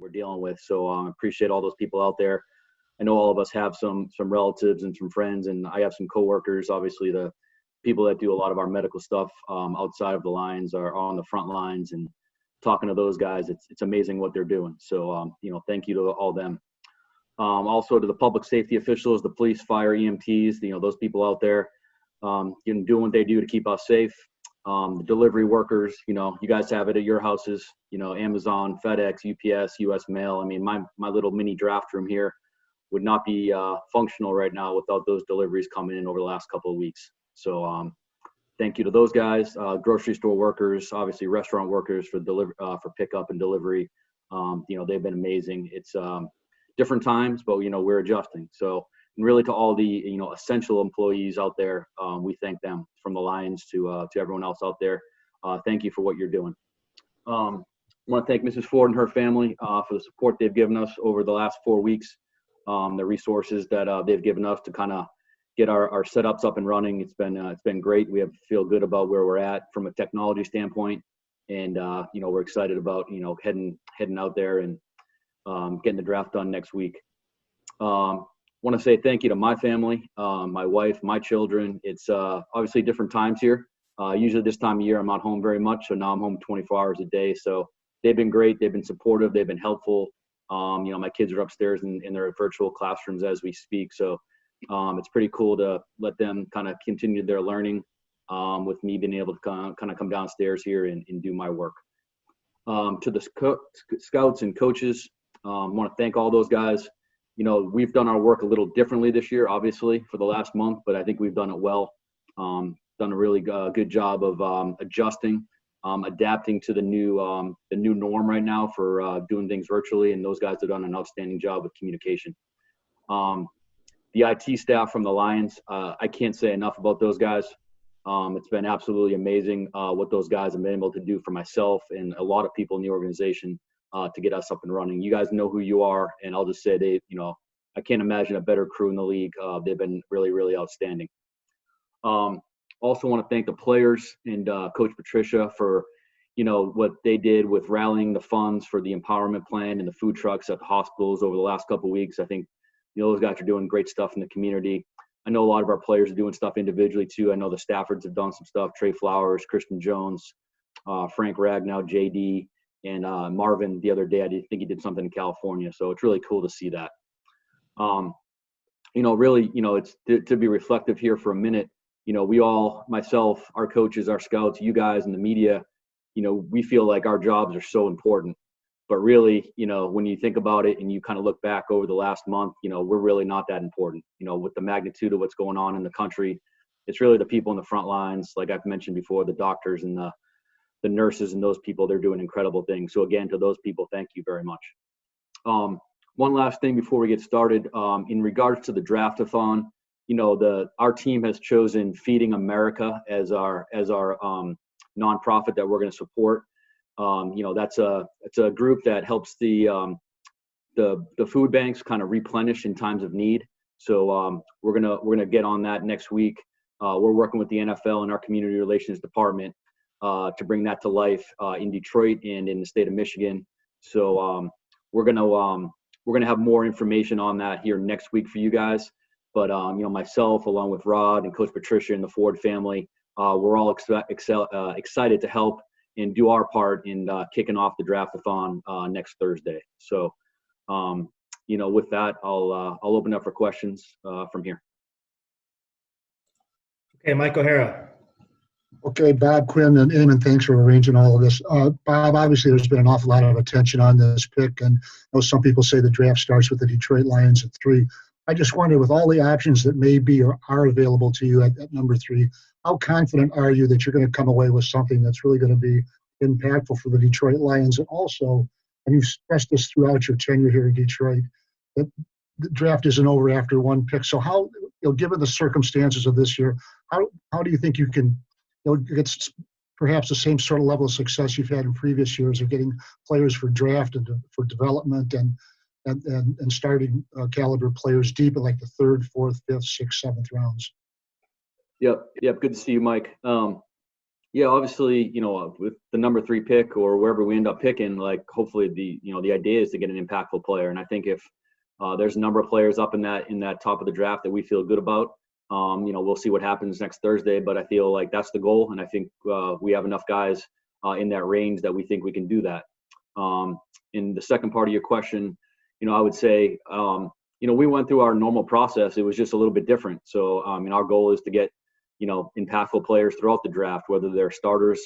we're dealing with. So I appreciate all those people out there. I know all of us have some relatives and some friends, and I have some coworkers. Obviously, the people that do a lot of our medical stuff outside of the lines are on the front lines, and talking to those guys, it's amazing what they're doing. So thank you to all them. Also to the public safety officials, the police, fire, EMTs, those people out there, doing what they do to keep us safe. The delivery workers, you guys have it at your houses, Amazon, FedEx, UPS, US Mail. I mean, my little mini draft room here would not be functional right now without those deliveries coming in over the last couple of weeks. So thank you to those guys, grocery store workers, obviously restaurant workers for pickup and delivery. They've been amazing. It's different times, but we're adjusting. So, and really to all the essential employees out there, we thank them, from the Lions to everyone else out there. Thank you for what you're doing. I want to thank Mrs. Ford and her family for the support they've given us over the last 4 weeks. The resources that they've given us to kind of get our setups up and running. It's been great. We feel good about where we're at from a technology standpoint, and we're excited about heading out there and getting the draft done next week. Want to say thank you to my family, my wife, my children. It's obviously different times here. Usually this time of year I'm not home very much, so now I'm home 24 hours a day. So they've been great. They've been supportive. They've been helpful. My kids are upstairs in their virtual classrooms as we speak. So it's pretty cool to let them kind of continue their learning with me being able to kind of come downstairs here and do my work. To the scouts and coaches, I want to thank all those guys. We've done our work a little differently this year, obviously, for the last month, but I think we've done it well. Done a really good job of adjusting, adapting to the new norm right now for doing things virtually, and those guys have done an outstanding job with communication. The IT staff from the Lions, I can't say enough about those guys. It's been absolutely amazing what those guys have been able to do for myself and a lot of people in the organization to get us up and running. You guys know who you are, and I'll just say I can't imagine a better crew in the league. They've been really, really outstanding. Also want to thank the players and Coach Patricia for, what they did with rallying the funds for the empowerment plan and the food trucks at the hospitals over the last couple of weeks. I think, those guys are doing great stuff in the community. I know a lot of our players are doing stuff individually too. I know the Staffords have done some stuff. Trey Flowers, Christian Jones, Frank Ragnow, JD, and Marvin the other day. I think he did something in California. So it's really cool to see that. Really, it's to be reflective here for a minute. We all, myself, our coaches, our scouts, you guys in the media, we feel like our jobs are so important. But really, when you think about it and you kind of look back over the last month, we're really not that important. With the magnitude of what's going on in the country, it's really the people in the front lines, like I've mentioned before, the doctors and the nurses and those people. They're doing incredible things. So again, to those people, thank you very much. One last thing before we get started, in regards to the draft-a-thon, our team has chosen Feeding America as our nonprofit that we're going to support. It's a group that helps the food banks kind of replenish in times of need. So we're gonna get on that next week. We're working with the NFL and our community relations department to bring that to life in Detroit and in the state of Michigan. So we're gonna have more information on that here next week for you guys. But myself, along with Rod and Coach Patricia and the Ford family, we're all excited to help and do our part in kicking off the draft-a-thon next Thursday. So, with that, I'll open up for questions from here. Okay, Mike O'Hara. Okay, Bob, Quinn, and Eamon, thanks for arranging all of this. Bob, obviously there's been an awful lot of attention on this pick, and I know some people say the draft starts with the Detroit Lions at 3. I just wonder, with all the options that may be or are available to you at number 3, how confident are you that you're going to come away with something that's really going to be impactful for the Detroit Lions? And also, and you've stressed this throughout your tenure here in Detroit, that the draft isn't over after one pick. So how, given the circumstances of this year, how do you think you can get perhaps the same sort of level of success you've had in previous years of getting players for draft and for development and starting caliber players deep in like the 3rd, 4th, 5th, 6th, 7th rounds? Yep. Good to see you, Mike. Yeah, obviously, with the number 3 pick or wherever we end up picking, like hopefully the idea is to get an impactful player. And I think if there's a number of players up in that top of the draft that we feel good about, we'll see what happens next Thursday. But I feel like that's the goal, and I think we have enough guys in that range that we think we can do that. In the second part of your question, I would say, we went through our normal process. It was just a little bit different. So, our goal is to get impactful players throughout the draft, whether they're starters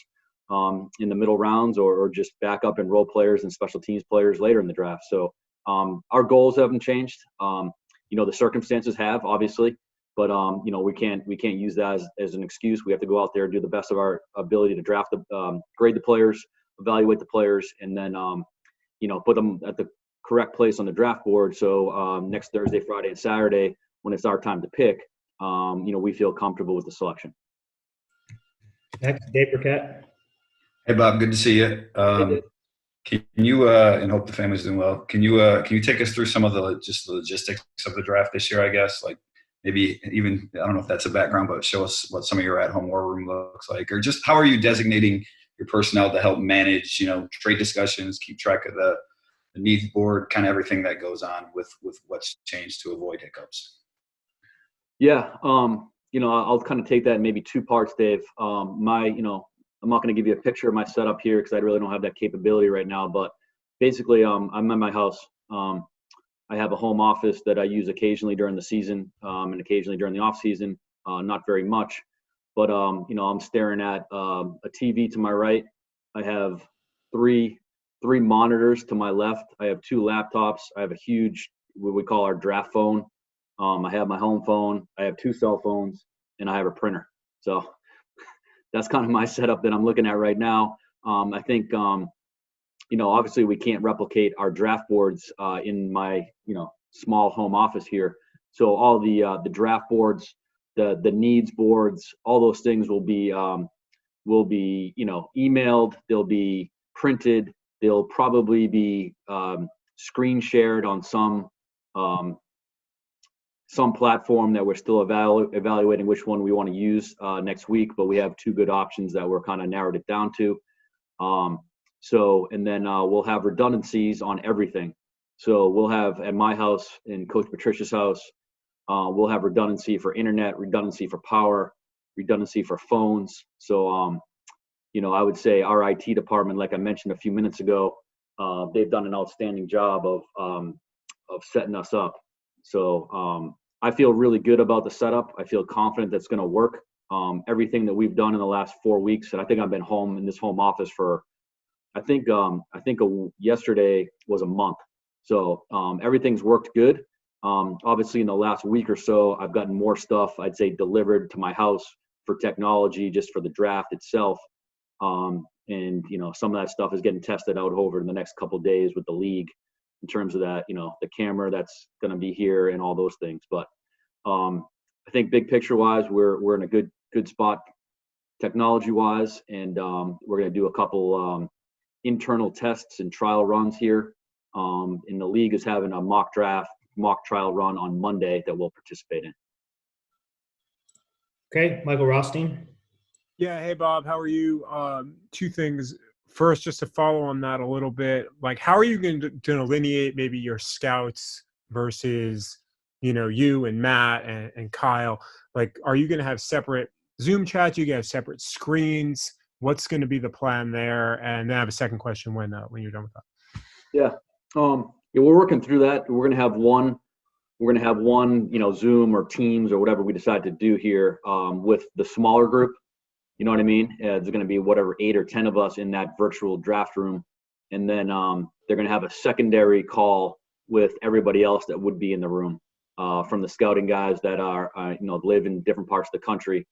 in the middle rounds or just backup and role players and special teams players later in the draft. So our goals haven't changed. The circumstances have, obviously, but we can't use that as an excuse. We have to go out there and do the best of our ability to draft grade the players, evaluate the players, and then put them at the correct place on the draft board. So next Thursday, Friday, and Saturday, when it's our time to pick, we feel comfortable with the selection. Next, Dave Burkett. Hey, Bob. Good to see you. Can you, and hope the family's doing well. Can you take us through some of the logistics of the draft this year? I guess, like maybe even, I don't know if that's a background, but show us what some of your at-home war room looks like, or just how are you designating your personnel to help manage, trade discussions, keep track of the needs board, kind of everything that goes on with what's changed to avoid hiccups. Yeah, I'll kind of take that in maybe 2 parts, Dave. I'm not going to give you a picture of my setup here because I really don't have that capability right now. But basically, I'm at my house. I have a home office that I use occasionally during the season and occasionally during the off season. Not very much, but I'm staring at a TV to my right. I have three monitors to my left. I have 2 laptops. I have a huge, what we call our draft phone. I have my home phone. I have 2 cell phones, and I have a printer. So that's kind of my setup that I'm looking at right now. I think, obviously we can't replicate our draft boards in my, small home office here. So all the draft boards, the needs boards, all those things will be emailed. They'll be printed. They'll probably be screen shared on some platform that we're still evaluating which one we want to use next week, but we have 2 good options that we're kind of narrowed it down to. And then we'll have redundancies on everything. So we'll have at my house, in Coach Patricia's house, we'll have redundancy for internet, redundancy for power, redundancy for phones. So, I would say our IT department, like I mentioned a few minutes ago, they've done an outstanding job of setting us up. So I feel really good about the setup. I feel confident that's going to work. Everything that we've done in the last 4 weeks, and I think I've been home in this home office for, yesterday was a month. So everything's worked good. Obviously, in the last week or so, I've gotten more stuff, I'd say, delivered to my house for technology, just for the draft itself. And some of that stuff is getting tested out over the next couple of days with the league, in terms of that, the camera that's going to be here and all those things. But I think big picture wise, we're in a good spot technology wise, and we're going to do a couple internal tests and trial runs here. And the league is having a mock trial run on Monday that we'll participate in. Okay, Michael Rothstein. Yeah, hey Bob, how are you? 2 things. First, just to follow on that a little bit, like how are you going to delineate maybe your scouts versus, you and Matt and Kyle? Like, are you going to have separate Zoom chats? You have separate screens? What's going to be the plan there? And then I have a second question when you're done with that. Yeah, we're working through that. We're going to have one, Zoom or Teams or whatever we decide to do here with the smaller group. You know what I mean? There's going to be whatever 8 or 10 of us in that virtual draft room. And then they're going to have a secondary call with everybody else that would be in the room from the scouting guys that are, live in different parts of the country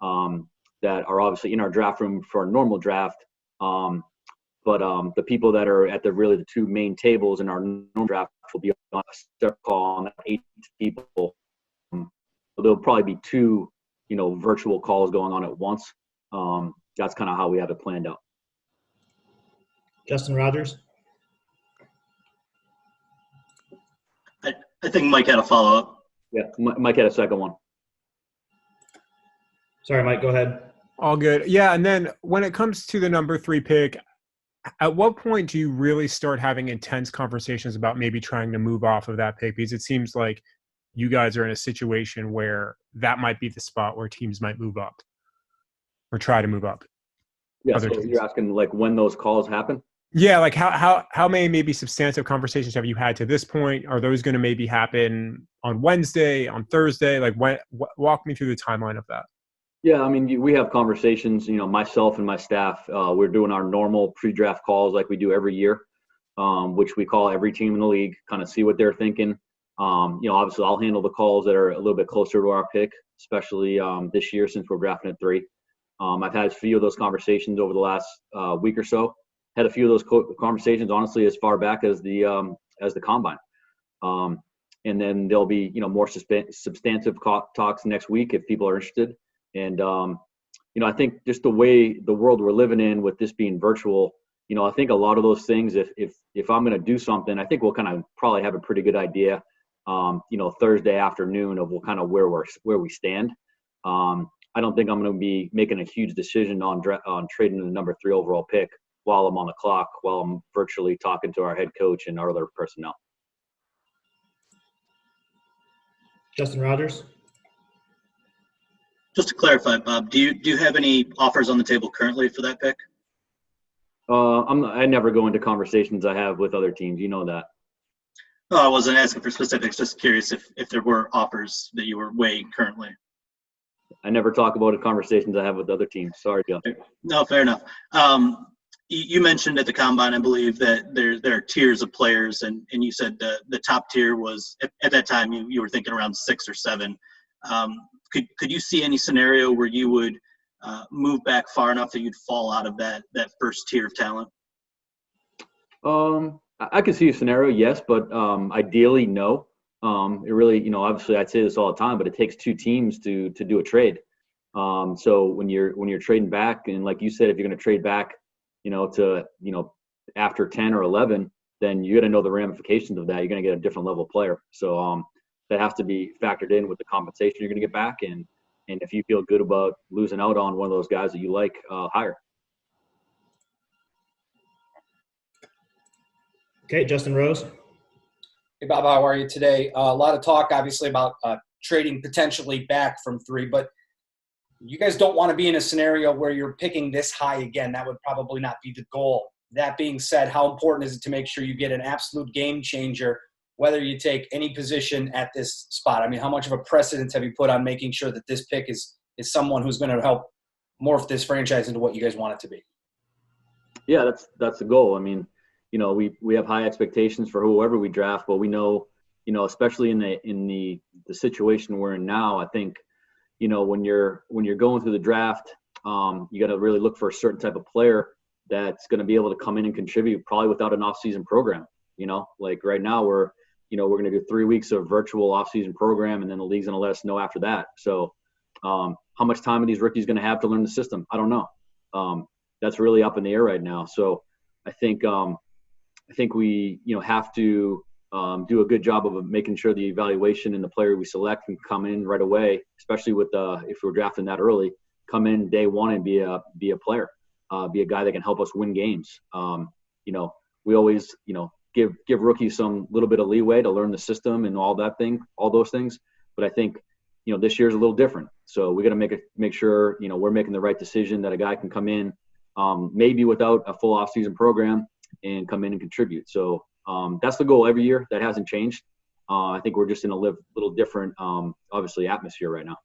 that are obviously in our draft room for a normal draft. But the people that are at the 2 main tables in our normal draft will be on a separate call on 8 people. So there'll probably be 2, virtual calls going on at once. That's kind of how we have it planned out. Justin Rogers. I think Mike had a follow-up. Yeah, Mike had a second one. Sorry, Mike, go ahead. All good. Yeah, and then when it comes to the number 3 pick, at what point do you really start having intense conversations about maybe trying to move off of that pick? Because it seems like you guys are in a situation where that might be the spot where teams might move up or try to move up. Yeah, Other so teams. you're asking like when those calls happen? Yeah, like how many maybe substantive conversations have you had to this point? Are those going to maybe happen on Wednesday, on Thursday? Like, walk me through the timeline of that. Yeah, I mean, we have conversations, myself and my staff, we're doing our normal pre-draft calls like we do every year, which we call every team in the league, kind of see what they're thinking. Obviously I'll handle the calls that are a little bit closer to our pick, especially this year since we're drafting at 3. I've had a few of those conversations over the last week or so. Had a few of those conversations, honestly, as far back as the combine. And then there'll be, more substantive talks next week if people are interested. And, I think just the way the world we're living in with this being virtual, I think a lot of those things, if I'm going to do something, I think we'll kind of probably have a pretty good idea, Thursday afternoon of kind of where we stand. I don't think I'm going to be making a huge decision on trading the number 3 overall pick while I'm on the clock, while I'm virtually talking to our head coach and our other personnel. Justin Rogers. Just to clarify, Bob, do you have any offers on the table currently for that pick? I never go into conversations I have with other teams. You know that. Oh, I wasn't asking for specifics. Just curious if there were offers that you were weighing currently. I never talk about the conversations I have with other teams. Sorry, Jeff. No, fair enough. You mentioned at the combine, I believe, that there are tiers of players, and you said the top tier was at that time you were thinking around 6 or 7. Could you see any scenario where you would move back far enough that you'd fall out of that first tier of talent? I could see a scenario, yes, but ideally, no. It really, obviously, I'd say this all the time, but it takes 2 teams to do a trade. So when you're trading back, and like you said, if you're going to trade back, to after 10 or 11, then you got to know the ramifications of that. You're going to get a different level player. So that has to be factored in with the compensation you're going to get back, and if you feel good about losing out on one of those guys that you like, hire. Okay, Justin Rose. Hey, Bob, how are you today? A lot of talk, obviously, about trading potentially back from 3, but you guys don't want to be in a scenario where you're picking this high again. That would probably not be the goal. That being said, how important is it to make sure you get an absolute game changer, whether you take any position at this spot? I mean, how much of a precedent have you put on making sure that this pick is someone who's going to help morph this franchise into what you guys want it to be? Yeah, that's the goal. I mean, we have high expectations for whoever we draft, but we know, especially in the situation we're in now, I think, when you're going through the draft, you got to really look for a certain type of player that's going to be able to come in and contribute, probably without an off-season program. Like right now we're going to do 3 weeks of virtual off-season program, and then the league's going to let us know after that. So how much time are these rookies going to have to learn the system? I don't know. That's really up in the air right now. So I think we have to do a good job of making sure the evaluation and the player we select can come in right away, especially with if we're drafting that early, come in day one and be a player, be a guy that can help us win games. We always give rookies some little bit of leeway to learn the system and all those things. But I think this year's a little different. So we got to make sure we're making the right decision, that a guy can come in maybe without a full off-season program and come in and contribute. So that's the goal every year. That hasn't changed. I think we're just in a little different, obviously, atmosphere right now.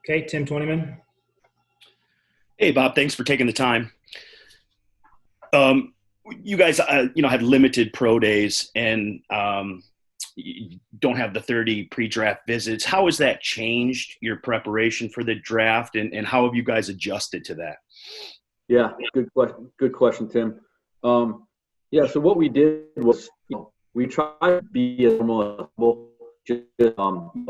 Okay, Tim Twentyman. Hey, Bob, thanks for taking the time. You guys, had limited pro days and you don't have the 30 pre-draft visits. How has that changed your preparation for the draft, and how have you guys adjusted to that? Yeah, good question, Tim. So what we did was, we tried to be as normal as possible. Just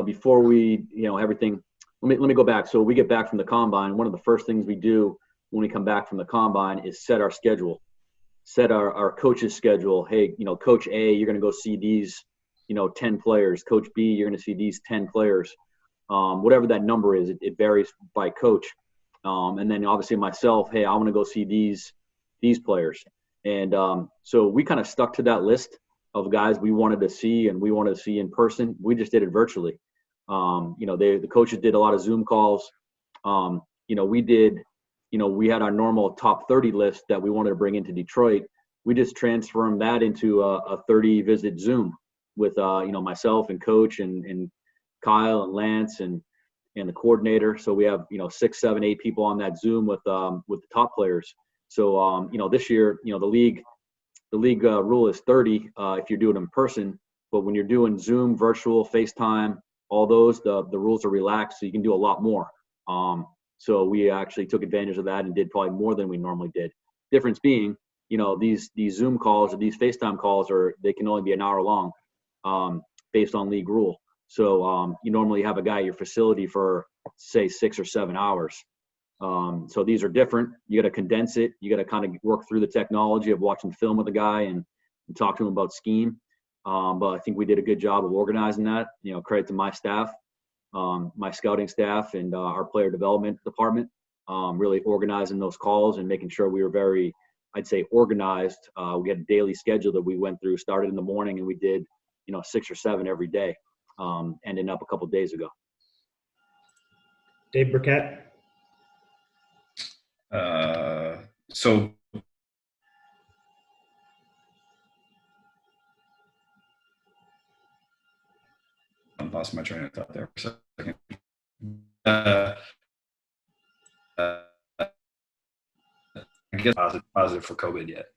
before we, everything. Let me go back. So we get back from the combine. One of the first things we do when we come back from the combine is set our schedule, set our coach's schedule. Hey, Coach A, you're going to go see these, 10 players. Coach B, you're going to see these 10 players. whatever that number is. It varies by coach. And then obviously myself, hey, I want to go see these players. And so we kind of stuck to that list of guys we wanted to see and we wanted to see in person. We just did it virtually. The coaches did a lot of Zoom calls. We had our normal top 30 list that we wanted to bring into Detroit. We just transformed that into a 30 visit Zoom with, myself and coach and Kyle and Lance and the coordinator. So we have, 6, 7, 8 people on that Zoom with the top players. So, this year, the league rule is 30 if you're doing it in person, but when you're doing Zoom, virtual, FaceTime, all those, the rules are relaxed, so you can do a lot more. So we actually took advantage of that and did probably more than we normally did. Difference being, these Zoom calls or these FaceTime calls they can only be an hour long, based on league rule. So you normally have a guy at your facility for say 6 or 7 hours. So these are different. You got to condense it. You got to kind of work through the technology of watching film with the guy and talk to him about scheme. But I think we did a good job of organizing that. Credit to my staff, my scouting staff, and our player development department, really organizing those calls and making sure we were very, I'd say, organized. We had a daily schedule that we went through, started in the morning, and we did, 6 or 7 every day, ending up a couple of days ago. Dave Burkett. So I lost my train of thought there for a second. I guess positive for COVID yet.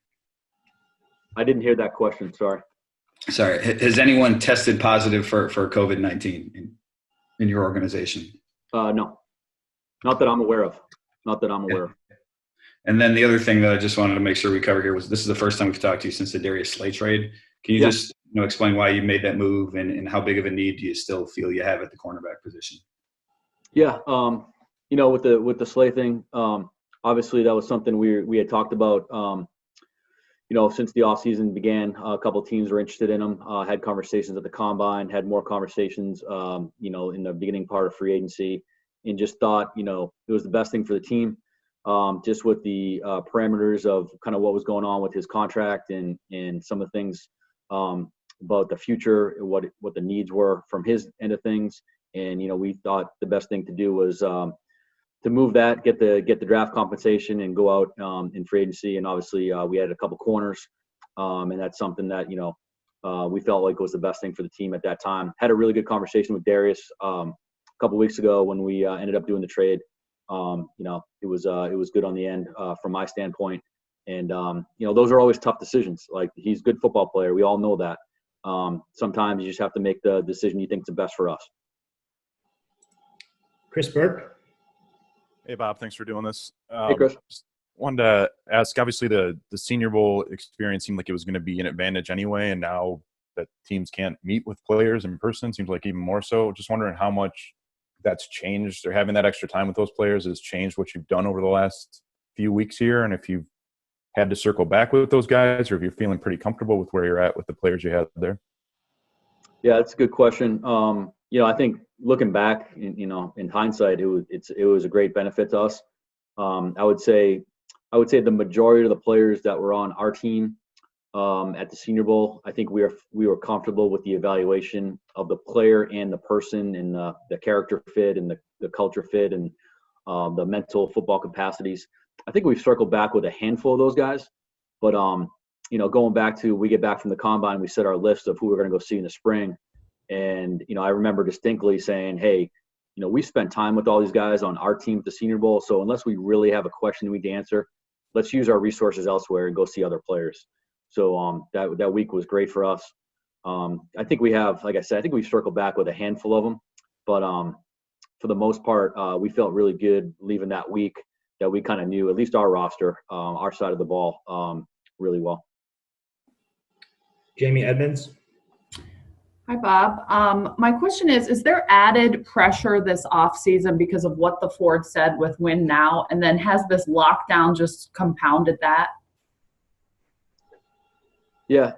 I didn't hear that question. Sorry. Has anyone tested positive for COVID-19 in your organization? No, not that I'm aware of. And then the other thing that I just wanted to make sure we cover here was this is the first time we've talked to you since the Darius Slay trade. Can you just explain why you made that move and how big of a need do you still feel you have at the cornerback position? Yeah, with the Slay thing, obviously that was something we had talked about. Since the offseason began, a couple of teams were interested in him. Had conversations at the combine, had more conversations, in the beginning part of free agency, and just thought, it was the best thing for the team. Just with the parameters of kind of what was going on with his contract and some of the things about the future, what the needs were from his end of things. And, we thought the best thing to do was to move that, get the draft compensation and go out in free agency. And obviously we had a couple corners, and that's something that, we felt like was the best thing for the team at that time. Had a really good conversation with Darius a couple weeks ago when we ended up doing the trade. It was good on the end from my standpoint. And, those are always tough decisions. Like, he's a good football player. We all know that. Sometimes you just have to make the decision you think is the best for us. Chris Burke. Hey, Bob. Thanks for doing this. Hey, Chris. Wanted to ask, obviously, the Senior Bowl experience seemed like it was going to be an advantage anyway, and now that teams can't meet with players in person, seems like even more so. Just wondering how much that's changed, or having that extra time with those players has changed what you've done over the last few weeks here, and if you've had to circle back with those guys, or if you're feeling pretty comfortable with where you're at with the players you had there. Yeah, that's a good question. I think looking back, in hindsight, it was a great benefit to us. I would say the majority of the players that were on our team at the Senior Bowl, I think we were comfortable with the evaluation of the player and the person and the character fit and the culture fit and the mental football capacities. I think we've circled back with a handful of those guys, but going back to, we get back from the combine, we set our list of who we're going to go see in the spring. And, I remember distinctly saying, hey, we spent time with all these guys on our team at the Senior Bowl. So unless we really have a question we need to answer, let's use our resources elsewhere and go see other players. So that week was great for us. I think we have, like I said, I think we've circled back with a handful of them, but for the most part, we felt really good leaving that week that we kind of knew at least our roster, our side of the ball, really well. Jamie Edmonds. Hi, Bob. My question is there added pressure this offseason because of what the Ford said with Win Now? And then has this lockdown just compounded that? Yeah.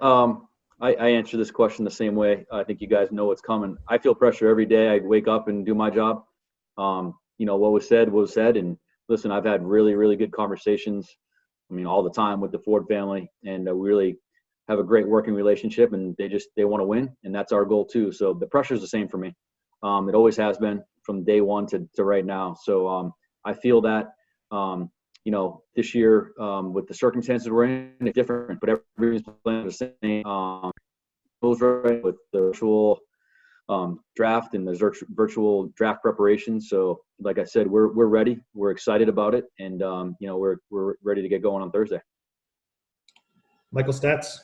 I answer this question the same way. I think you guys know what's coming. I feel pressure every day. I wake up and do my job. What was said. And listen, I've had really, really good conversations. I mean, all the time with the Ford family, and we really have a great working relationship. And they want to win, and that's our goal too. So the pressure is the same for me. It always has been from day one to right now. So I feel that. This year with the circumstances we're in, it's different, but everybody's playing the same. Goes right with the virtual draft and the virtual draft preparation. So, like I said, we're ready. We're excited about it, and we're ready to get going on Thursday. Michael Stats.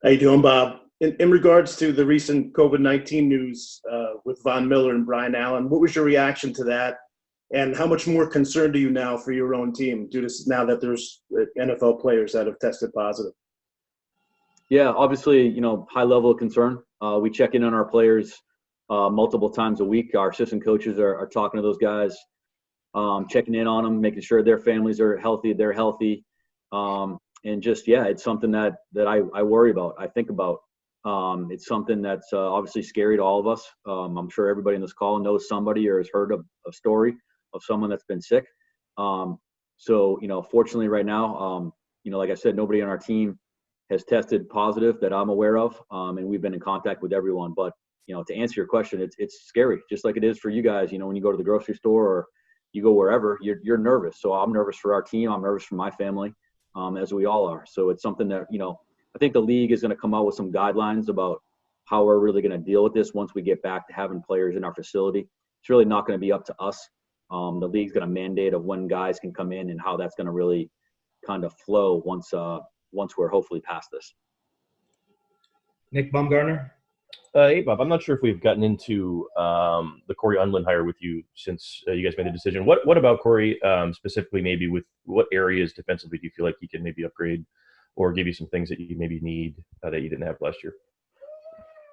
How you doing, Bob? In regards to the recent COVID-19 news with Von Miller and Brian Allen, what was your reaction to that? And how much more concerned are you now for your own team due to now that there's NFL players that have tested positive? Yeah, obviously, high level of concern. We check in on our players multiple times a week. Our assistant coaches are talking to those guys, checking in on them, making sure their families are healthy, they're healthy. And just, it's something that I worry about, I think about. It's something that's obviously scary to all of us. I'm sure everybody in this call knows somebody or has heard of a story of someone that's been sick. Fortunately right now, like I said, nobody on our team has tested positive that I'm aware of. And we've been in contact with everyone. But, to answer your question, it's scary, just like it is for you guys. When you go to the grocery store or you go wherever, you're nervous. So I'm nervous for our team. I'm nervous for my family, as we all are. So it's something that, I think the league is going to come out with some guidelines about how we're really going to deal with this once we get back to having players in our facility. It's really not going to be up to us. The league's going to mandate of when guys can come in and how that's going to really kind of flow once we're hopefully past this. Nick Baumgartner. Hey, Bob. I'm not sure if we've gotten into the Corey Undlin hire with you since you guys made the decision. What about Corey specifically? Maybe with what areas defensively do you feel like he can maybe upgrade or give you some things that you maybe need that you didn't have last year?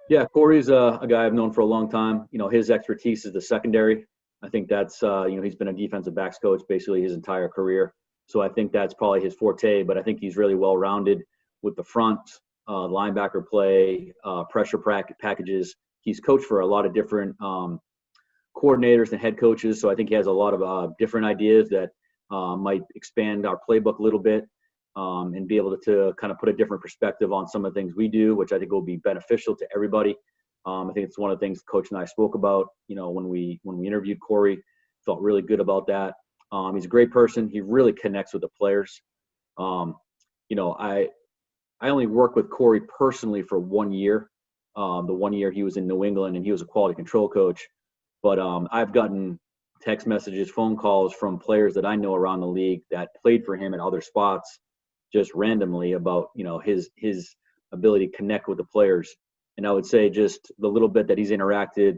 Yeah, Corey's a guy I've known for a long time. His expertise is the secondary. I think that's, he's been a defensive backs coach basically his entire career. So I think that's probably his forte, but I think he's really well-rounded with the front, linebacker play, pressure packages. He's coached for a lot of different coordinators and head coaches. So I think he has a lot of different ideas that might expand our playbook a little bit. And be able to kind of put a different perspective on some of the things we do, which I think will be beneficial to everybody. I think it's one of the things Coach and I spoke about, when we interviewed Corey. Felt really good about that. He's a great person. He really connects with the players. I only worked with Corey personally for 1 year. The 1 year he was in New England and he was a quality control coach. But I've gotten text messages, phone calls from players that I know around the league that played for him in other spots, just randomly about, his ability to connect with the players. And I would say just the little bit that he's interacted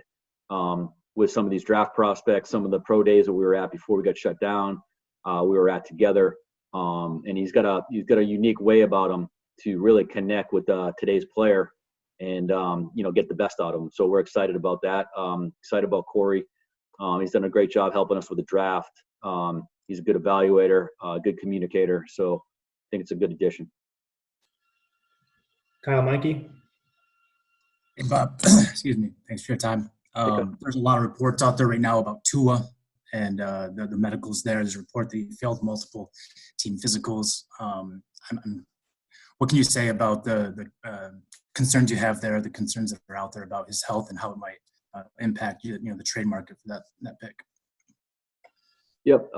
with some of these draft prospects, some of the pro days that we were at before we got shut down, we were at together. And he's got a unique way about him to really connect with today's player and, get the best out of him. So we're excited about that. Excited about Corey. He's done a great job helping us with the draft. He's a good evaluator, good communicator. So I think it's a good addition. Kyle Meinke. Hey, Bob. Excuse me. Thanks for your time. There's a lot of reports out there right now about Tua and the medicals there. There's a report that he failed multiple team physicals. What can you say about the concerns you have there, the concerns that are out there about his health and how it might impact the trade market for that pick? Yep.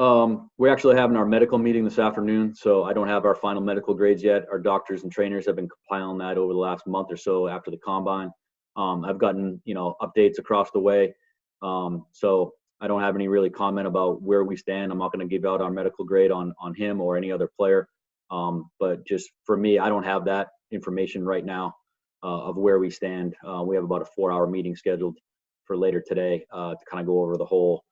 We're actually having our medical meeting this afternoon, so I don't have our final medical grades yet. Our doctors and trainers have been compiling that over the last month or so after the combine. I've gotten, updates across the way. So I don't have any really comment about where we stand. I'm not going to give out our medical grade on him or any other player. But just for me, I don't have that information right now of where we stand. We have about a 4-hour meeting scheduled for later today to kind of go over the whole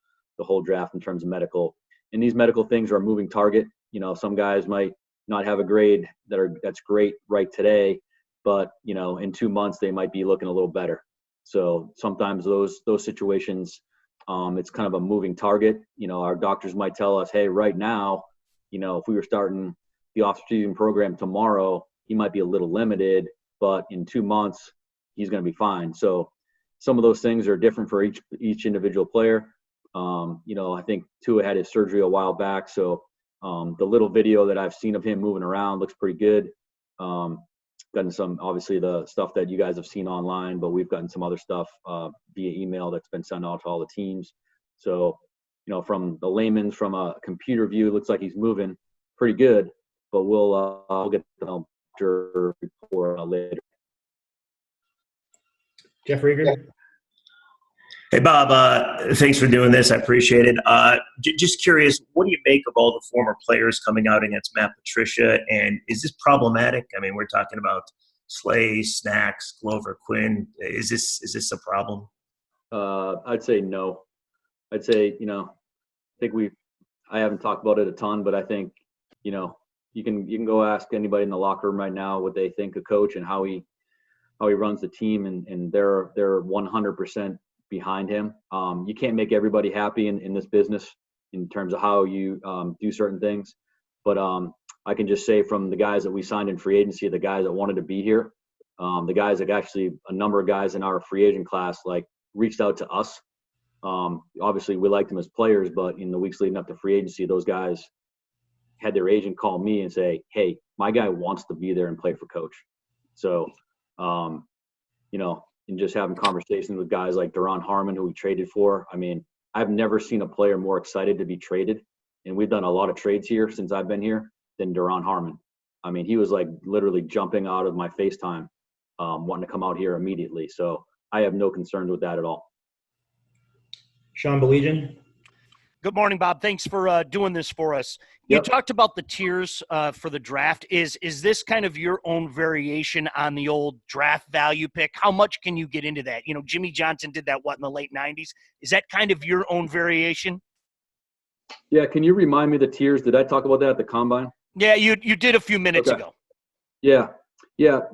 draft in terms of medical. And these medical things are a moving target. Some guys might not have a grade that's great right today, but in 2 months they might be looking a little better. So sometimes those situations, it's kind of a moving target. Our doctors might tell us, hey, right now, if we were starting the off-season program tomorrow, he might be a little limited. but in 2 months he's going to be fine. So some of those things are different for each individual player. I think Tua had his surgery a while back, so the little video that I've seen of him moving around looks pretty good. Gotten some, obviously, the stuff that you guys have seen online, but we've gotten some other stuff via email that's been sent out to all the teams. So, from the layman's, from a computer view, it looks like he's moving pretty good, but we'll get the report later. Jeff Rieger. Hey, Bob, thanks for doing this. I appreciate it. Just curious, what do you make of all the former players coming out against Matt Patricia? And is this problematic? I mean, we're talking about Slay, Snacks, Glover, Quinn. Is this a problem? I'd say no. I'd say, I haven't talked about it a ton, but I think, you can go ask anybody in the locker room right now what they think of Coach and how he runs the team, and they're 100% behind him. You can't make everybody happy in this business in terms of how you do certain things. But I can just say from the guys that we signed in free agency, the guys that wanted to be here, the guys that actually, a number of guys in our free agent class, reached out to us. Obviously we liked them as players, but in the weeks leading up to free agency, those guys had their agent call me and say, hey, my guy wants to be there and play for Coach. So, and just having conversations with guys like Duron Harmon, who we traded for. I mean, I've never seen a player more excited to be traded. And we've done a lot of trades here since I've been here than Duron Harmon. I mean, he was literally jumping out of my FaceTime, wanting to come out here immediately. So I have no concerns with that at all. Sean Belegian. Good morning, Bob. Thanks for doing this for us. You talked about the tiers for the draft. Is this kind of your own variation on the old draft value pick? How much can you get into that? Jimmy Johnson did that, in the late 90s? Is that kind of your own variation? Yeah, can you remind me the tiers? Did I talk about that at the Combine? Yeah, you did a few minutes ago. Yeah.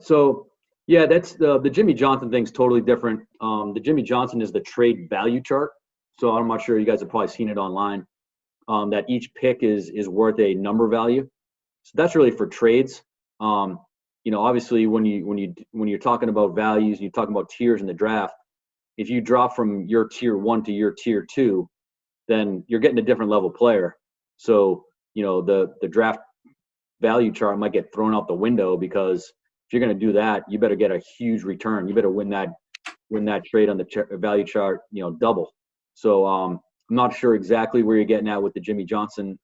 So, that's the Jimmy Johnson thing's totally different. The Jimmy Johnson is the trade value chart. So I'm not sure you guys have probably seen it online, that each pick is worth a number value. So that's really for trades. Obviously when you're talking about values and you're talking about tiers in the draft, if you drop from your tier 1 to your tier 2, then you're getting a different level player. So, the draft value chart might get thrown out the window, because if you're going to do that, you better get a huge return. You better win that trade on the value chart, double. So I'm not sure exactly where you're getting at with the Jimmy Johnson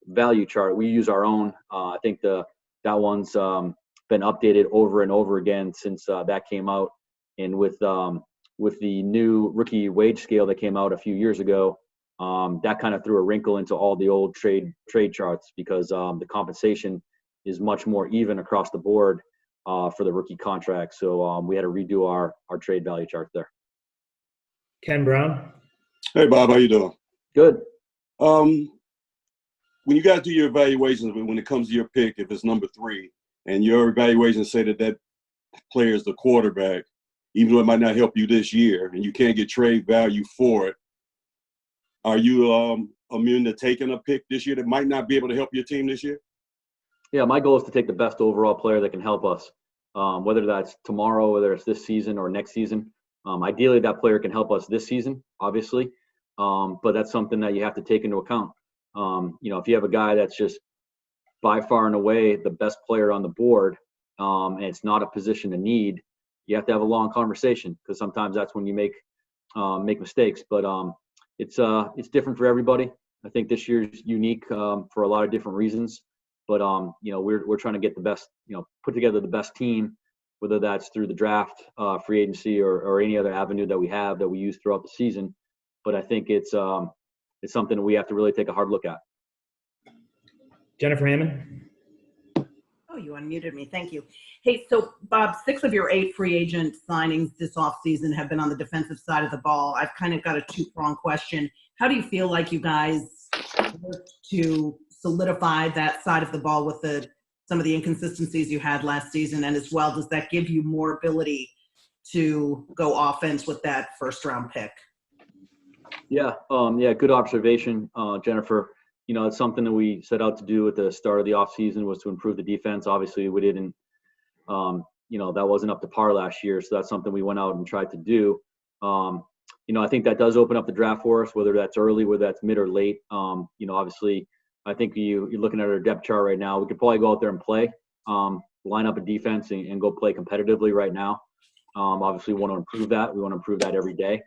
value chart. We use our own. I think that one's been updated over and over again since that came out. And with the new rookie wage scale that came out a few years ago, that kind of threw a wrinkle into all the old trade charts, because the compensation is much more even across the board for the rookie contract. So we had to redo our trade value chart there. Ken Brown. Hey, Bob, how you doing? Good. When you guys do your evaluations, when it comes to your pick, if it's number 3, and your evaluations say that player is the quarterback, even though it might not help you this year, and you can't get trade value for it, are you immune to taking a pick this year that might not be able to help your team this year? Yeah, my goal is to take the best overall player that can help us, whether that's tomorrow, whether it's this season or next season. Ideally, that player can help us this season, obviously, but that's something that you have to take into account. If you have a guy that's just by far and away the best player on the board, and it's not a position of need, you have to have a long conversation, because sometimes that's when you make mistakes. But it's different for everybody. I think this year's unique for a lot of different reasons. But we're trying to get the best, put together the best team, whether that's through the draft, free agency, or any other avenue that we use throughout the season. But I think it's something that we have to really take a hard look at. Jennifer Hammond. Oh, you unmuted me. Thank you. Hey, so Bob, 6 of your 8 free agent signings this offseason have been on the defensive side of the ball. I've kind of got a 2-pronged question. How do you feel like you guys worked to solidify that side of the ball with some of the inconsistencies you had last season? And as well, does that give you more ability to go offense with that first-round pick? Yeah, good observation, Jennifer. It's something that we set out to do at the start of the offseason, was to improve the defense. Obviously, we didn't that wasn't up to par last year. So that's something we went out and tried to do. I think that does open up the draft for us, whether that's early, whether that's mid or late. Obviously, I think you're looking at our depth chart right now. We could probably go out there and play, line up a defense and go play competitively right now. Obviously, we want to improve that. We want to improve that every day.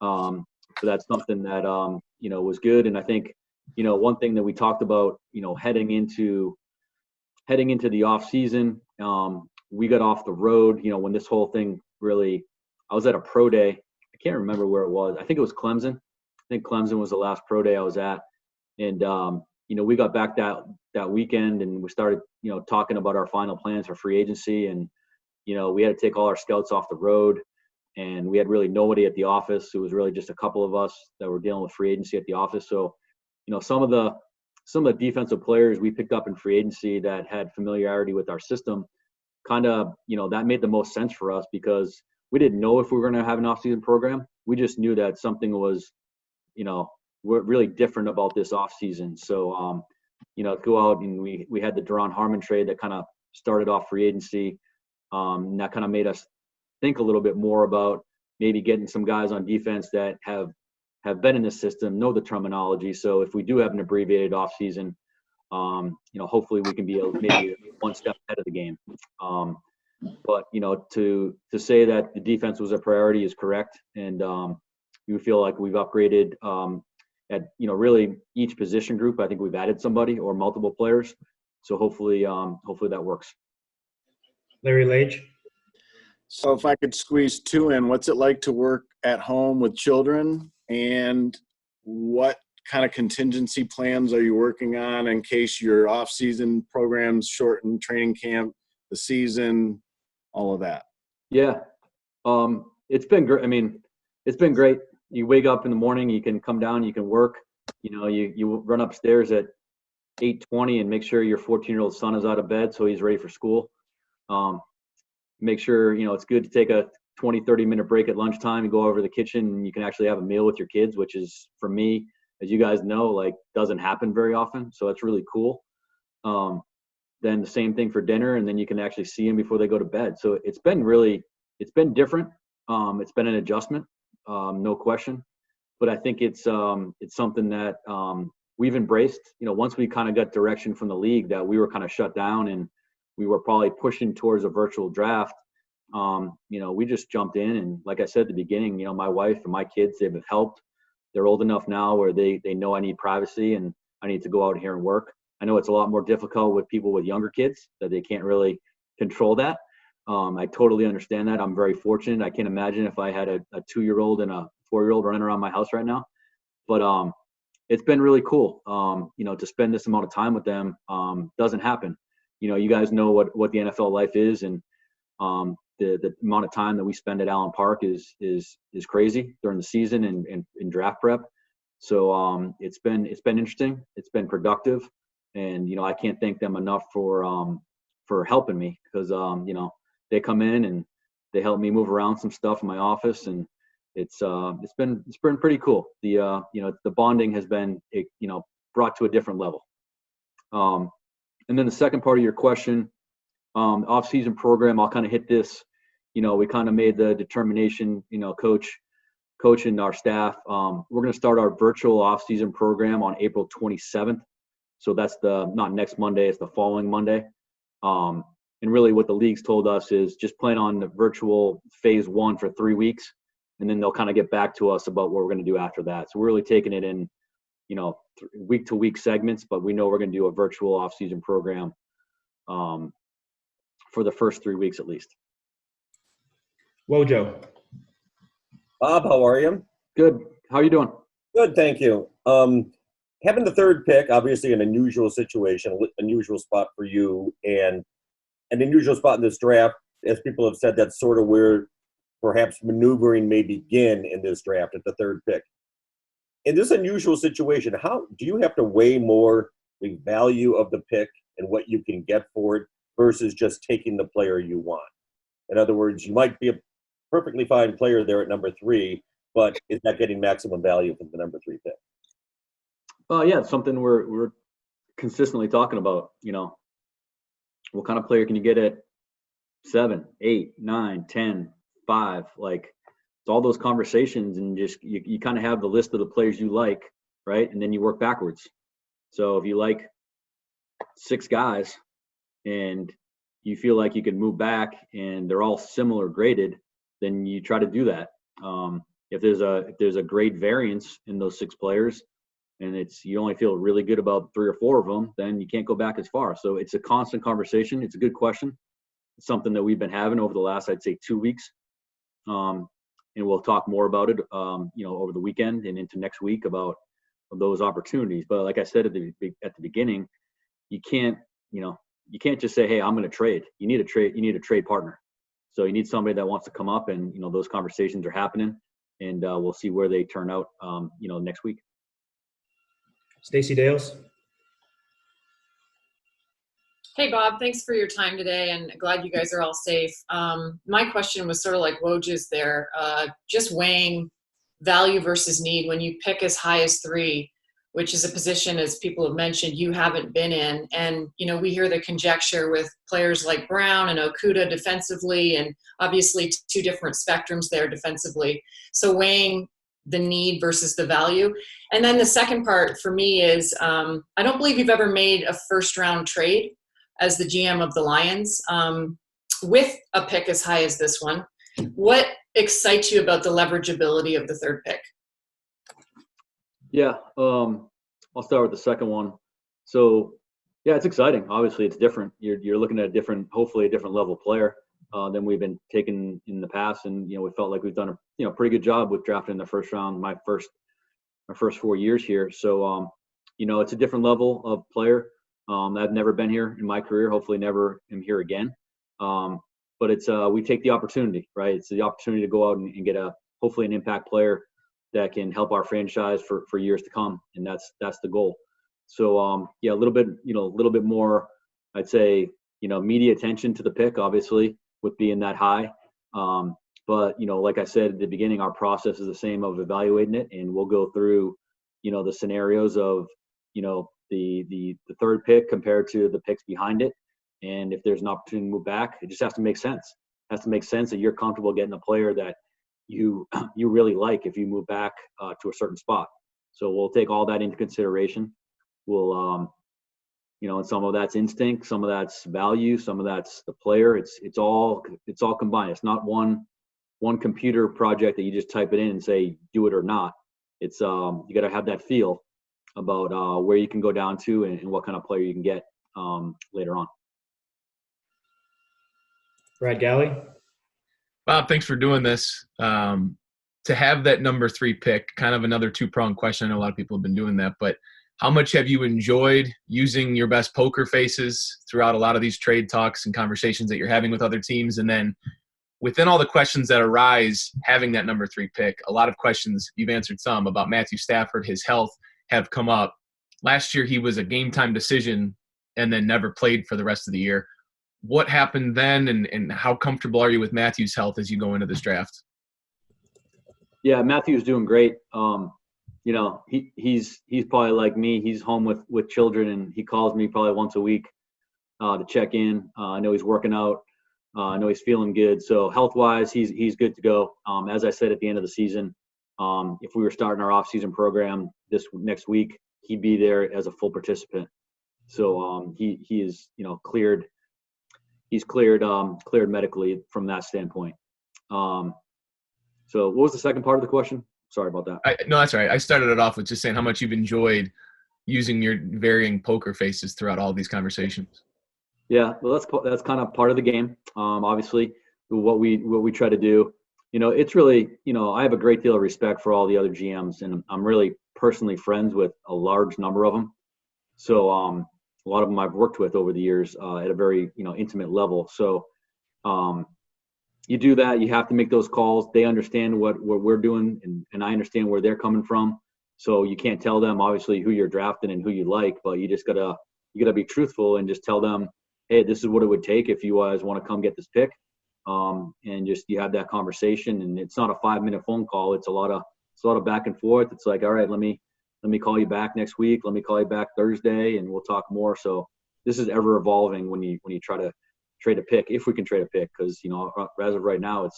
So that's something that, was good. And I think, one thing that we talked about, heading into the off season, we got off the road, when this whole thing really, I was at a pro day. I can't remember where it was. I think it was Clemson. I think Clemson was the last pro day I was at. And, we got back that weekend and we started, talking about our final plans for free agency. And, we had to take all our scouts off the road and we had really nobody at the office. It was really just a couple of us that were dealing with free agency at the office. So, some of the defensive players we picked up in free agency that had familiarity with our system kind of, that made the most sense for us because we didn't know if we were going to have an off-season program. We just knew that something was, really different about this off-season. So, go out and we had the Deron Harmon trade that kind of started off free agency. And that kind of made us think a little bit more about maybe getting some guys on defense that have been in the system, know the terminology. So if we do have an abbreviated off-season, hopefully we can be maybe one step ahead of the game. But to say that the defense was a priority is correct, and we feel like we've upgraded at really each position group. I think we've added somebody or multiple players, so hopefully that works. Larry Lage. So if I could squeeze two in, what's it like to work at home with children, and what kind of contingency plans are you working on in case your off-season programs shorten, training camp, the season, all of that? Yeah, it's been great. I mean, it's been great. You wake up in the morning, you can come down, you can work. You run upstairs at 8:20 and make sure your 14-year-old son is out of bed so he's ready for school. Make sure it's good to take a 20-30 minute break at lunchtime and go over to the kitchen and you can actually have a meal with your kids, which is, for me, as you guys know, like, doesn't happen very often. So it's really cool. Then the same thing for dinner, and then you can actually see them before they go to bed. So it's been different. It's been an adjustment, no question. But I think it's something that we've embraced. Once we kind of got direction from the league that we were kind of shut down and we were probably pushing towards a virtual draft, we just jumped in. And like I said at the beginning, my wife and my kids, they've helped. They're old enough now where they know I need privacy and I need to go out here and work. I know it's a lot more difficult with people with younger kids that they can't really control that. I totally understand that. I'm very fortunate. I can't imagine if I had a 2-year-old and a 4-year-old running around my house right now. But it's been really cool. To spend this amount of time with them doesn't happen. You guys know what the NFL life is, and the amount of time that we spend at Allen Park is crazy during the season and in draft prep. So it's been interesting. It's been productive, and I can't thank them enough for helping me, because they come in and they help me move around some stuff in my office, and it's been pretty cool. The bonding has been brought to a different level. And then the second part of your question, off-season program, I'll kind of hit this. We kind of made the determination, coach and our staff, we're going to start our virtual off-season program on April 27th. So that's not next Monday, it's the following Monday. And really what the league's told us is just plan on the virtual phase 1 for 3 weeks, and then they'll kind of get back to us about what we're going to do after that. So we're really taking it in, week to week segments, but we know we're going to do a virtual off-season program for the first 3 weeks at least. Wojo. Bob, how are you? Good. How are you doing? Good, thank you. Having the third pick, obviously an unusual situation, unusual spot for you, and an unusual spot in this draft. As people have said, that's sort of where perhaps maneuvering may begin in this draft at the third pick. In this unusual situation, how do you have to weigh more the value of the pick and what you can get for it versus just taking the player you want? In other words, you might be a perfectly fine player there at number 3, but is that getting maximum value from the number 3 pick? Yeah, it's something we're consistently talking about. What kind of player can you get at 7, 8, 9, 10, 5. Like it's all those conversations, and just you kind of have the list of the players you like, right? And then you work backwards. So if you like 6 guys and you feel like you can move back and they're all similar graded, then you try to do that. If there's a grade variance in those 6 players, and you only feel really good about 3 or 4 of them, then you can't go back as far. So it's a constant conversation. It's a good question. It's something that we've been having over the last, I'd say, 2 weeks. And we'll talk more about it, over the weekend and into next week about those opportunities. But like I said at the beginning, you can't just say, hey, I'm going to trade. You need a trade partner. So you need somebody that wants to come up, and those conversations are happening, and we'll see where they turn out next week. Stacey Dales. Hey, Bob, thanks for your time today, and glad you guys are all safe. My question was sort of like Woj's there, just weighing value versus need. When you pick as high as 3, which is a position, as people have mentioned, you haven't been in. And, we hear the conjecture with players like Brown and Okuda defensively, and obviously 2 different spectrums there defensively. So weighing the need versus the value. And then the second part for me is I don't believe you've ever made a first-round trade as the GM of the Lions with a pick as high as this one. What excites you about the leverageability of the 3rd pick? Yeah, I'll start with the second one. So, yeah, it's exciting. Obviously, it's different. You're looking at hopefully a different level player than we've been taking in the past, and we felt like we've done a pretty good job with drafting in the first round. My first 4 years here, so it's a different level of player. I've never been here in my career. Hopefully, never am here again. But it's we take the opportunity, right? It's the opportunity to go out and get hopefully an impact player that can help our franchise for years to come, and that's the goal. So a little bit more, I'd say, media attention to the pick, obviously, with being that high. But like I said at the beginning, our process is the same of evaluating it, and we'll go through the scenarios of the 3rd pick compared to the picks behind it. And if there's an opportunity to move back, it just has to make sense. It has to make sense that you're comfortable getting a player that you really like if you move back to a certain spot. So we'll take all that into consideration. We'll and some of that's instinct, some of that's value, some of that's the player. It's all combined. It's not one computer project that you just type it in and say do it or not. It's you got to have that feel about where you can go down to and what kind of player you can get later on. Brad Galley. Bob, thanks for doing this. To have that number 3 pick, kind of another 2-pronged question. I know a lot of people have been doing that, but how much have you enjoyed using your best poker faces throughout a lot of these trade talks and conversations that you're having with other teams? And then within all the questions that arise, having that number 3 pick, a lot of questions, you've answered some about Matthew Stafford, his health have come up. Last year, he was a game time decision and then never played for the rest of the year. What happened then, and how comfortable are you with Matthew's health as you go into this draft? Yeah, Matthew's doing great. He's probably like me. He's home with children, and he calls me probably once a week to check in. I know he's working out. I know he's feeling good. So health-wise, he's good to go. As I said at the end of the season, if we were starting our off-season program this next week, he'd be there as a full participant. So he is cleared. He's cleared medically from that standpoint. So what was the second part of the question? Sorry about that. No, that's all right. I started it off with just saying how much you've enjoyed using your varying poker faces throughout all of these conversations. Yeah, well, that's kind of part of the game. Obviously, what we try to do. It's really, I have a great deal of respect for all the other GMs, and I'm really personally friends with a large number of them. So a lot of them I've worked with over the years at a very intimate level. So you do that. You have to make those calls. They understand what we're doing, and I understand where they're coming from. So you can't tell them obviously who you're drafting and who you like, but you just gotta be truthful and just tell them, hey, this is what it would take if you guys want to come get this pick. And just you have that conversation, and it's not a 5-minute phone call. It's a lot of back and forth. It's like, all right, let me call you back next week. Let me call you back Thursday, and we'll talk more. So this is ever evolving when you try to trade a pick if we can trade a pick, because as of right now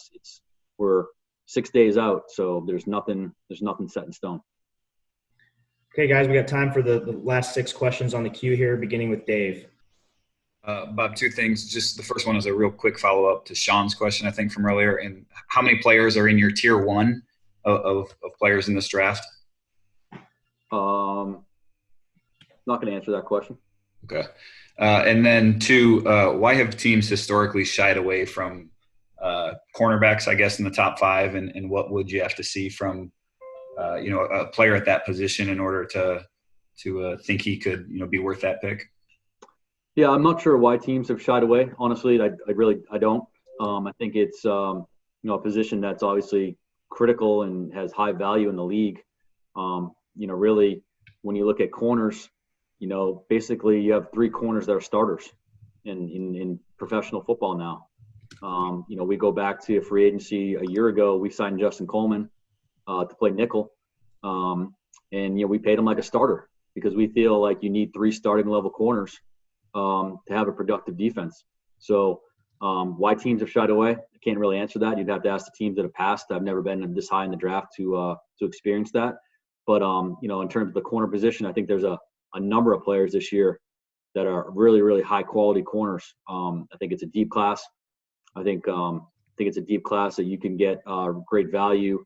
we're 6 days out, so there's nothing set in stone. Okay, guys, we got time for the last 6 questions on the queue here, beginning with Dave. Bob, 2 things. Just the first one is a real quick follow-up to Sean's question, I think, from earlier. And how many players are in your tier 1 of players in this draft? Not going to answer that question. Okay. And then 2, why have teams historically shied away from cornerbacks, I guess, in the top 5? And what would you have to see from, a player at that position in order to think he could, be worth that pick? Yeah, I'm not sure why teams have shied away. Honestly, I don't. I think it's a position that's obviously critical and has high value in the league. Really, when you look at corners, basically you have 3 corners that are starters in professional football now. We go back to a free agency a year ago. We signed Justin Coleman to play nickel, and we paid him like a starter because we feel like you need 3 starting level corners to have a productive defense. So why teams have shied away, I can't really answer that. You'd have to ask the teams that have passed. I've never been this high in the draft to experience that. But in terms of the corner position, I think there's a number of players this year that are really, really high quality corners. I think it's a deep class. I think it's a deep class that you can get great value,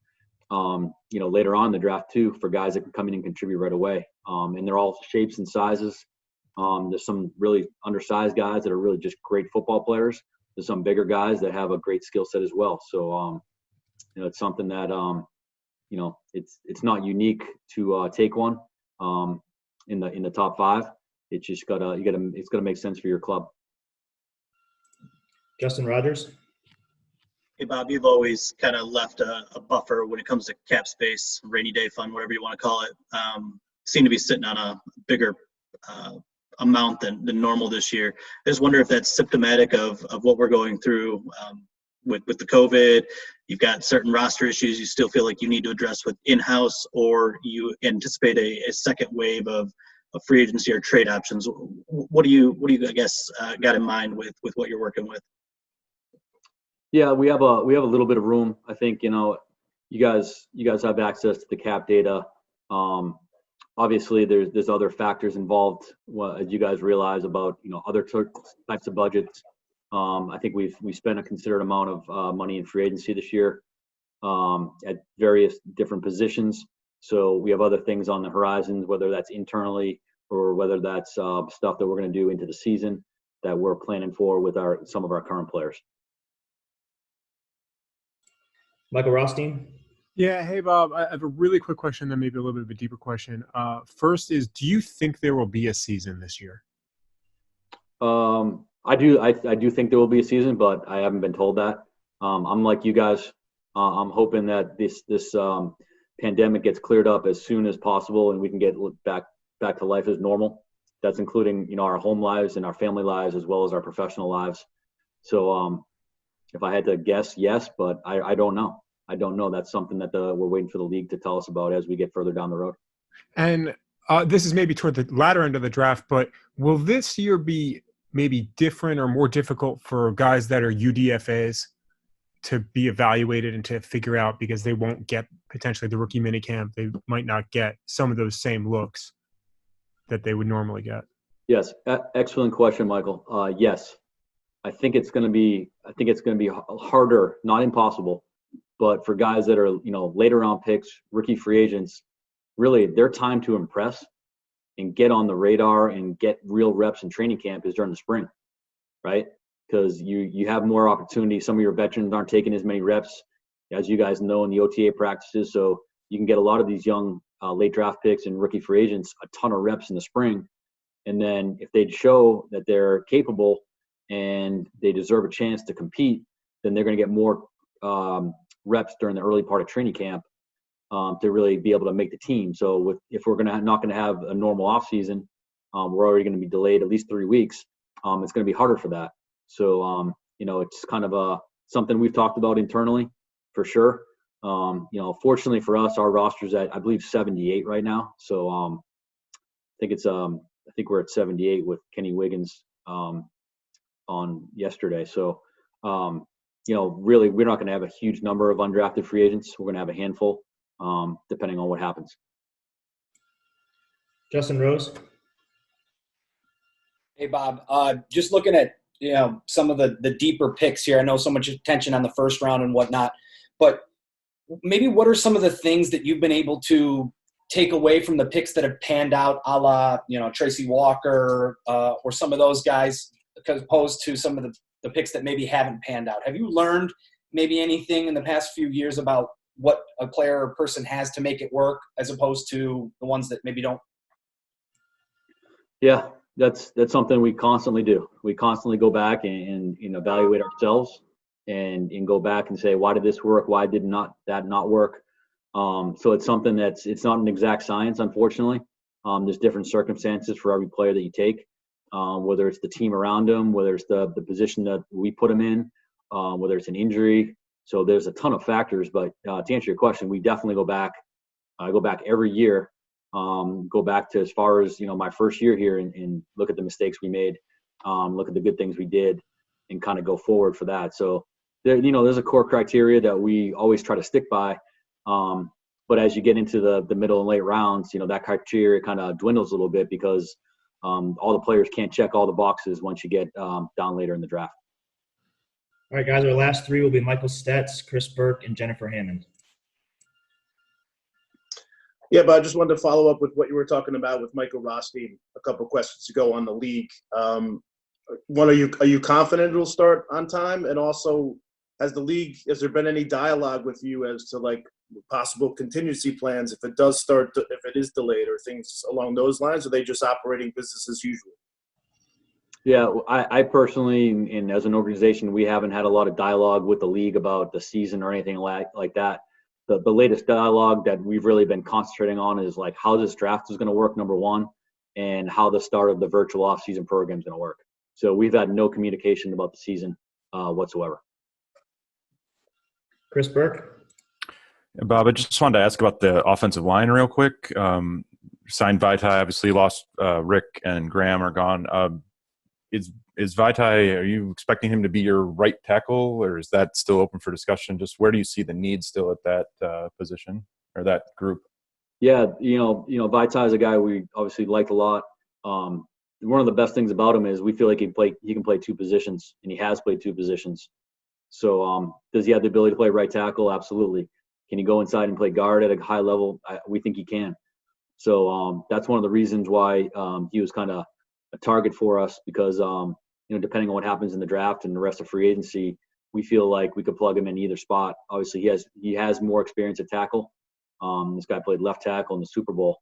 later on in the draft too, for guys that can come in and contribute right away. And they're all shapes and sizes. There's some really undersized guys that are really just great football players. There's some bigger guys that have a great skill set as well. So, it's something that, it's not unique to take one in the top 5. It's just it's gotta make sense for your club. Justin Rogers. Hey, Bob, you've always kind of left a buffer when it comes to cap space, rainy day fund, whatever you want to call it. Seem to be sitting on a bigger amount than normal this year. I just wonder if that's symptomatic of what we're going through with the COVID. You've got certain roster issues you still feel like you need to address with in-house, or you anticipate a second wave of free agency or trade options. What do you I guess got in mind with what you're working with? Yeah, we have a little bit of room. I think you guys have access to the cap data. Obviously, there's other factors involved, as you guys realize, about other types of budgets. I think we spent a considerable amount of money in free agency this year at various different positions. So we have other things on the horizon, whether that's internally or whether that's stuff that we're going to do into the season that we're planning for with some of our current players. Michael Rothstein. Yeah. Hey, Bob. I have a really quick question, then maybe a little bit of a deeper question. First is, do you think there will be a season this year? I do think there will be a season, but I haven't been told that. I'm like you guys. I'm hoping that this pandemic gets cleared up as soon as possible and we can get back to life as normal. That's including our home lives and our family lives as well as our professional lives. So if I had to guess, yes, but I don't know. I don't know. That's something that we're waiting for the league to tell us about as we get further down the road. And this is maybe toward the latter end of the draft, but will this year be maybe different or more difficult for guys that are UDFAs to be evaluated and to figure out, because they won't get potentially the rookie minicamp? They might not get some of those same looks that they would normally get. Yes. Excellent question, Michael. Yes. I think it's going to be harder, not impossible, but for guys that are, later round picks, rookie free agents, really their time to impress and get on the radar and get real reps in training camp is during the spring, right? Because you have more opportunity. Some of your veterans aren't taking as many reps, as you guys know, in the OTA practices. So you can get a lot of these young late draft picks and rookie free agents a ton of reps in the spring. And then if they show that they're capable and they deserve a chance to compete, then they're going to get more reps during the early part of training camp to really be able to make the team. So if we're not going to have a normal off season, we're already going to be delayed at least 3 weeks. It's going to be harder for that. So it's kind of something we've talked about internally for sure. Fortunately for us, our roster's at, I believe, 78 right now. So I think we're at 78 with Kenny Wiggins on yesterday. So, really, we're not going to have a huge number of undrafted free agents. We're going to have a handful, depending on what happens. Justin Rose. Hey, Bob. Just looking at some of the deeper picks here. I know so much attention on the first round and whatnot, but maybe what are some of the things that you've been able to take away from the picks that have panned out, a la Tracy Walker or some of those guys, as opposed to some of the picks that maybe haven't panned out? Have you learned maybe anything in the past few years about what a player or person has to make it work, as opposed to the ones that maybe don't? Yeah, that's something we constantly do. We constantly go back and evaluate ourselves and go back and say, why did this work? Why did that not work? So it's something it's not an exact science, unfortunately. There's different circumstances for every player that you take, whether it's the team around them, whether it's the position that we put them in, whether it's an injury. So there's a ton of factors, but to answer your question, we definitely go back. I go back every year, go back to as far as, my first year here and look at the mistakes we made, look at the good things we did, and kind of go forward for that. So there's a core criteria that we always try to stick by. But as you get into the middle and late rounds, that criteria kind of dwindles a little bit because all the players can't check all the boxes once you get down later in the draft. All right, guys, our last three will be Michael Stetz, Chris Burke, and Jennifer Hammond. Yeah, but I just wanted to follow up with what you were talking about with Michael Rothstein a couple of questions ago on the league. One, are you confident it'll start on time? And also, has there been any dialogue with you as to like possible contingency plans if it does start, if it is delayed or things along those lines? Or are they just operating business as usual? Yeah, I personally, and as an organization, we haven't had a lot of dialogue with the league about the season or anything like that. The latest dialogue that we've really been concentrating on is like how this draft is going to work, number one, and how the start of the virtual off-season program is going to work. So we've had no communication about the season whatsoever. Chris Burke. Bob, I just wanted to ask about the offensive line real quick. Signed Vaitai, obviously lost Rick and Graham are gone. Is Vaitai, are you expecting him to be your right tackle, or is that still open for discussion? Just where do you see the need still at that position or that group? Yeah, Vaitai is a guy we obviously like a lot. One of the best things about him is we feel like he can play two positions, and he has played two positions. So does he have the ability to play right tackle? Absolutely. Can he go inside and play guard at a high level? We think he can. So that's one of the reasons why he was kind of a target for us because, depending on what happens in the draft and the rest of free agency, we feel like we could plug him in either spot. Obviously, he has more experience at tackle. This guy played left tackle in the Super Bowl.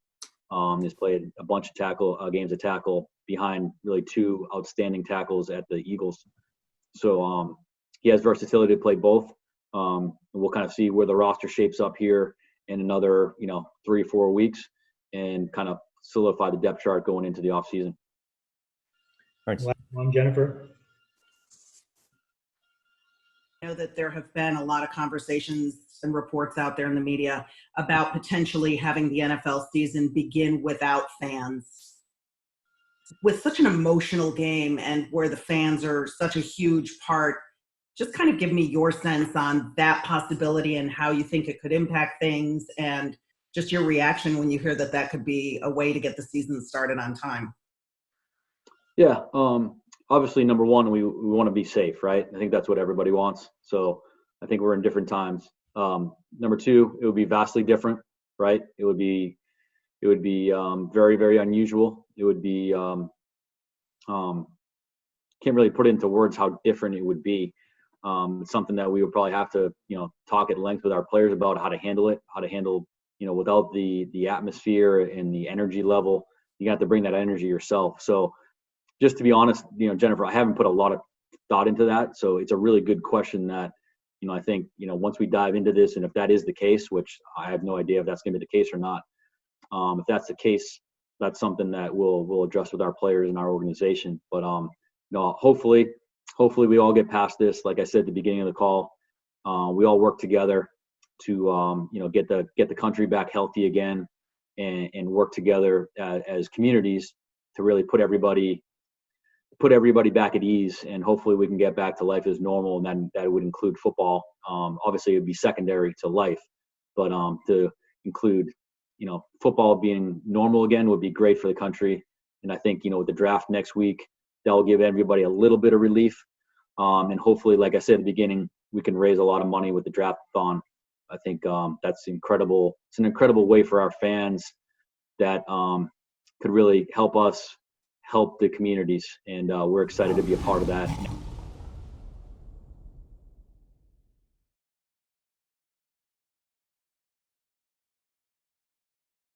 He's played a bunch of games of tackle behind really two outstanding tackles at the Eagles. So he has versatility to play both. We'll kind of see where the roster shapes up here in another, 3 or 4 weeks and kind of solidify the depth chart going into the offseason. Thanks. Last one, Jennifer. I know that there have been a lot of conversations and reports out there in the media about potentially having the NFL season begin without fans. With such an emotional game and where the fans are such a huge part, just kind of give me your sense on that possibility and how you think it could impact things and just your reaction when you hear that could be a way to get the season started on time. Yeah, obviously, number one, we want to be safe, right? I think that's what everybody wants. So I think we're in different times. Number two, it would be vastly different, right? It would be very, very unusual. It would be can't really put it into words how different it would be. It's something that we would probably have to, talk at length with our players about how to handle it, without the atmosphere and the energy level. You have to bring that energy yourself. So just to be honest, Jennifer, I haven't put a lot of thought into that. So it's a really good question that, I think, once we dive into this, and if that is the case, which I have no idea if that's going to be the case or not, if that's the case, that's something that we'll address with our players and our organization. But, hopefully we all get past this. Like I said at the beginning of the call, we all work together to, get the country back healthy again and work together as communities to really put everybody put everybody back at ease, and hopefully we can get back to life as normal, and then that would include football. Obviously, it would be secondary to life, but to include, football being normal again would be great for the country. And I think, with the draft next week, that will give everybody a little bit of relief. And hopefully, like I said at the beginning, we can raise a lot of money with the draft-a-thon. I think that's incredible. It's an incredible way for our fans that could really help us help the communities. And we're excited to be a part of that.